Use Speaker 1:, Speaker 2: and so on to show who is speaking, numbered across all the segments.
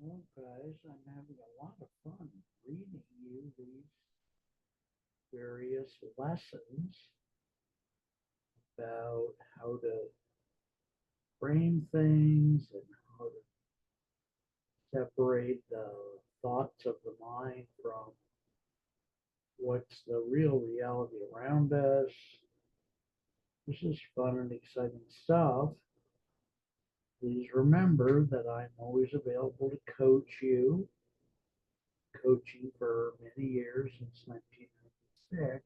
Speaker 1: Well, guys, I'm having a lot of fun reading you these various lessons about how to frame things and how to separate the thoughts of the mind from what's the real reality around us. This is fun and exciting stuff. Please remember that I'm always available to coach you, coaching for many years since 1996.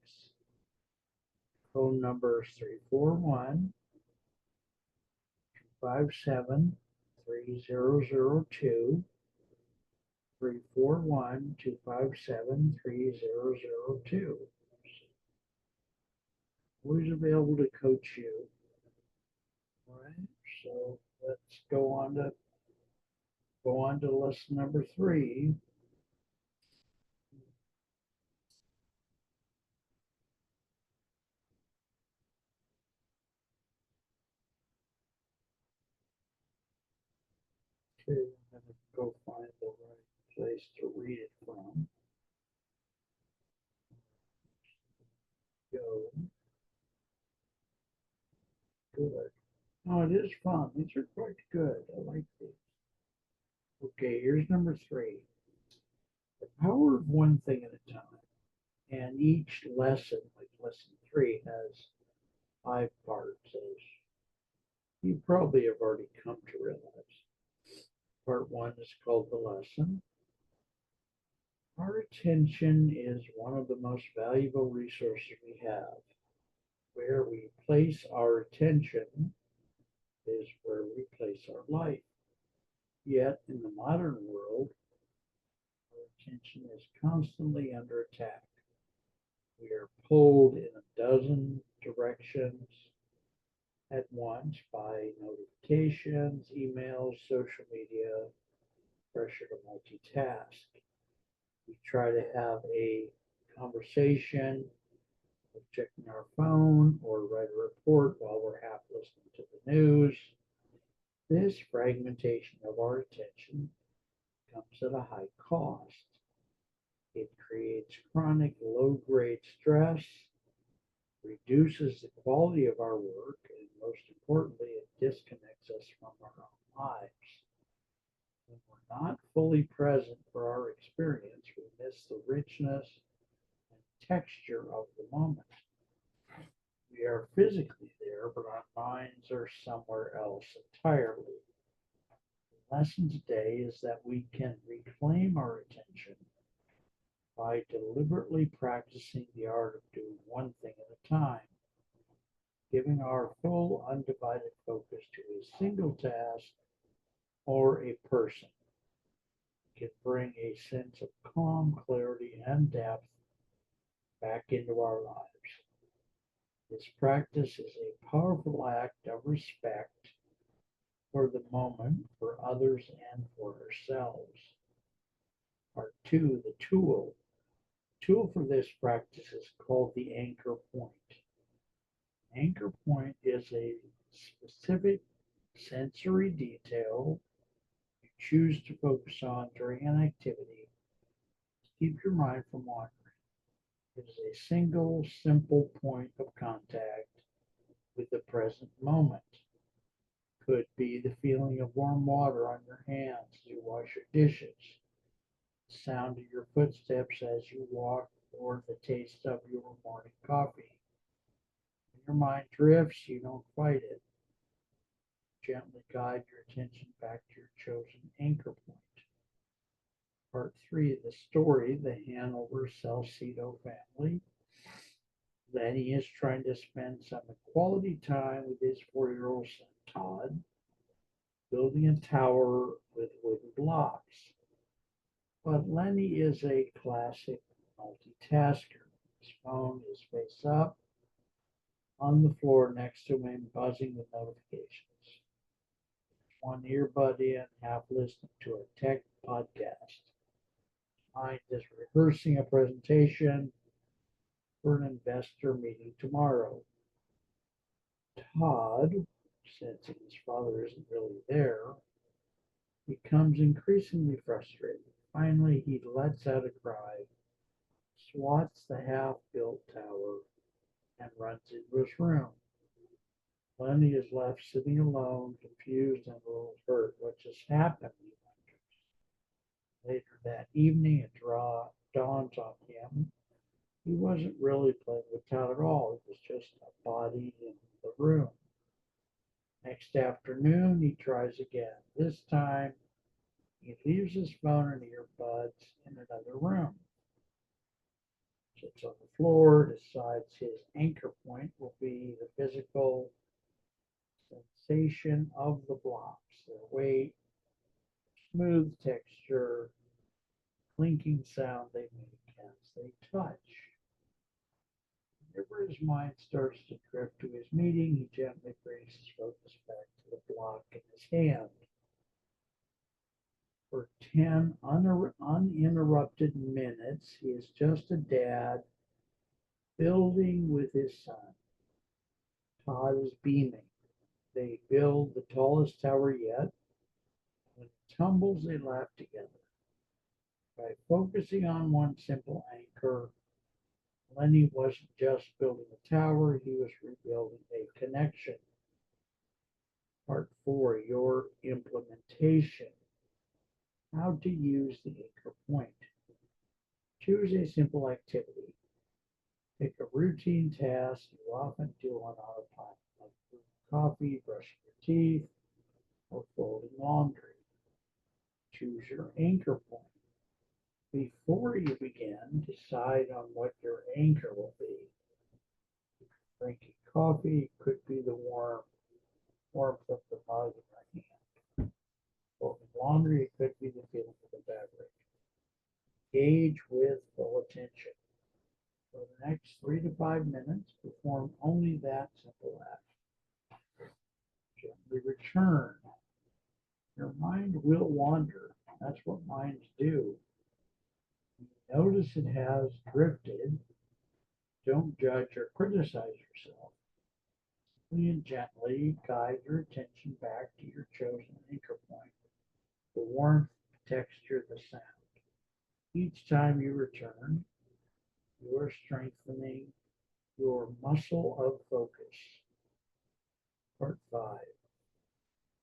Speaker 1: Phone number is 341-257-3002, 341-257-3002. Always available to coach you. All right, so let's go on to lesson number 3. Okay, I'm gonna go find the right place to read it from. Go. Good. Oh, it is fun. These are quite good. I like these. Okay, here's number 3. The power of one thing at a time. And each lesson, like lesson 3, has 5 parts, as you probably have already come to realize. Part 1 is called the lesson. Our attention is one of the most valuable resources we have. Where we place our attention is where we place our life. Yet, in the modern world, our attention is constantly under attack. We are pulled in a dozen directions at once by notifications, emails, social media, pressure to multitask. We try to have a conversation, or checking our phone, or write a report while we're half listening to the news. This fragmentation of our attention comes at a high cost. It creates chronic low-grade stress, reduces the quality of our work, and most importantly, it disconnects us from our own lives. When we're not fully present for our experience, we miss the richness and texture of the moment. We are physically there, but our minds are somewhere else entirely. The lesson today is that we can reclaim our attention by deliberately practicing the art of doing one thing at a time, giving our full undivided focus to a single task or a person. Can bring a sense of calm, clarity, and depth back into our lives. This practice is a powerful act of respect for the moment, for others, and for ourselves. Part 2, the tool. The tool for this practice is called the anchor point. Anchor point is a specific sensory detail you choose to focus on during an activity to keep your mind from wandering. It is a single, simple point of contact with the present moment. Could be the feeling of warm water on your hands as you wash your dishes, the sound of your footsteps as you walk, or the taste of your morning coffee. When your mind drifts, you don't fight it. Gently guide your attention back to your chosen anchor point. Part 3, the story, the Hanover Salcedo family. Lenny is trying to spend some quality time with his 4-year-old son Todd, building a tower with wooden blocks. But Lenny is a classic multitasker. His phone is face up on the floor next to him, buzzing with notifications. One earbud in, half listening to a tech podcast. Mind is rehearsing a presentation for an investor meeting tomorrow. Todd, sensing his father isn't really there, becomes increasingly frustrated. Finally, he lets out a cry, swats the half-built tower, and runs into his room. Lenny is left sitting alone, confused and a little hurt. What just happened? He wonders. Later that evening, it dawns on him. He wasn't really playing with Todd at all. It was just a body in the room. Next afternoon, he tries again. This time, he leaves his phone and earbuds in another room. Sits on the floor, decides his anchor point will be the physical sensation of the blocks, their weight, smooth texture, clinking sound they make as they touch. Whenever his mind starts to drift to his meeting, he gently brings his focus back to the block in his hand. For 10 uninterrupted minutes, he is just a dad building with his son. Todd is beaming. They build the tallest tower yet. When it tumbles, they laugh together. By focusing on one simple anchor, Lenny wasn't just building a tower, he was rebuilding a connection. Part 4, your implementation. How to use the anchor point. Choose a simple activity. Pick a routine task you often do on autopilot, like brewing coffee, brushing your teeth, or folding laundry. Choose your anchor point. Before you begin, decide on what your anchor will be. Drinking coffee could be the warmth of the mug in my hand. Folding laundry, it could be the feeling of the fabric. Engage with full attention. For the next 3 to 5 minutes, perform only that simple act. Gently return. Your mind will wander. That's what minds do. Notice it has drifted. Don't judge or criticize yourself. Simply and gently guide your attention back to your chosen anchor point. The warmth, texture, the sound. Each time you return, you are strengthening your muscle of focus. Part 5.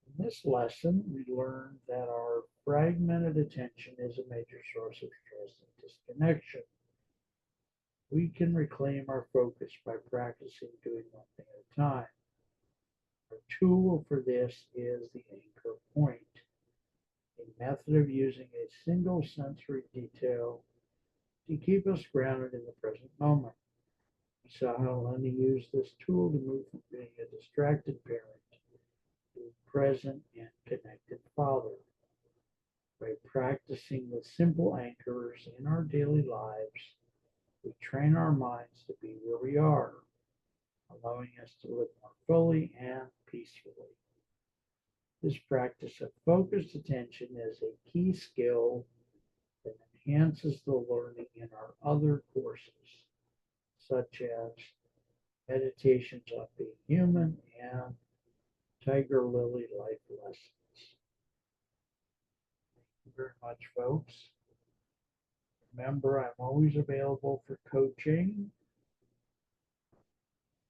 Speaker 1: In this lesson, we learned that our fragmented attention is a major source of stress and disconnection. We can reclaim our focus by practicing doing one thing at a time. Our tool for this is the anchor point, a method of using a single sensory detail to keep us grounded in the present moment. We saw how Lenny used this tool to move from being a distracted parent to a present and connected father. By practicing the simple anchors in our daily lives, we train our minds to be where we are, allowing us to live more fully and peacefully. This practice of focused attention is a key skill that enhances the learning in our other courses, such as Meditations on Being Human and Tiger Lily Life Lessons. Thank you very much, folks. Remember, I'm always available for coaching.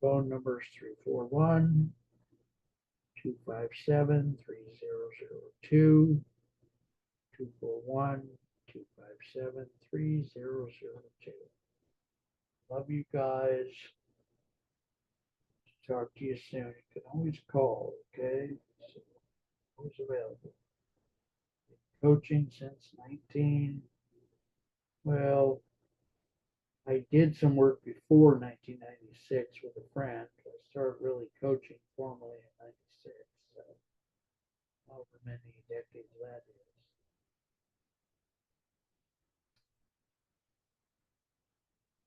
Speaker 1: Phone number is 341 257 3002, 241 257 3002. Love you guys. Talk to you soon. You can always call, okay? So, always available. Coaching since well, I did some work before 1996 with a friend. I started really coaching formally in 96, so over many decades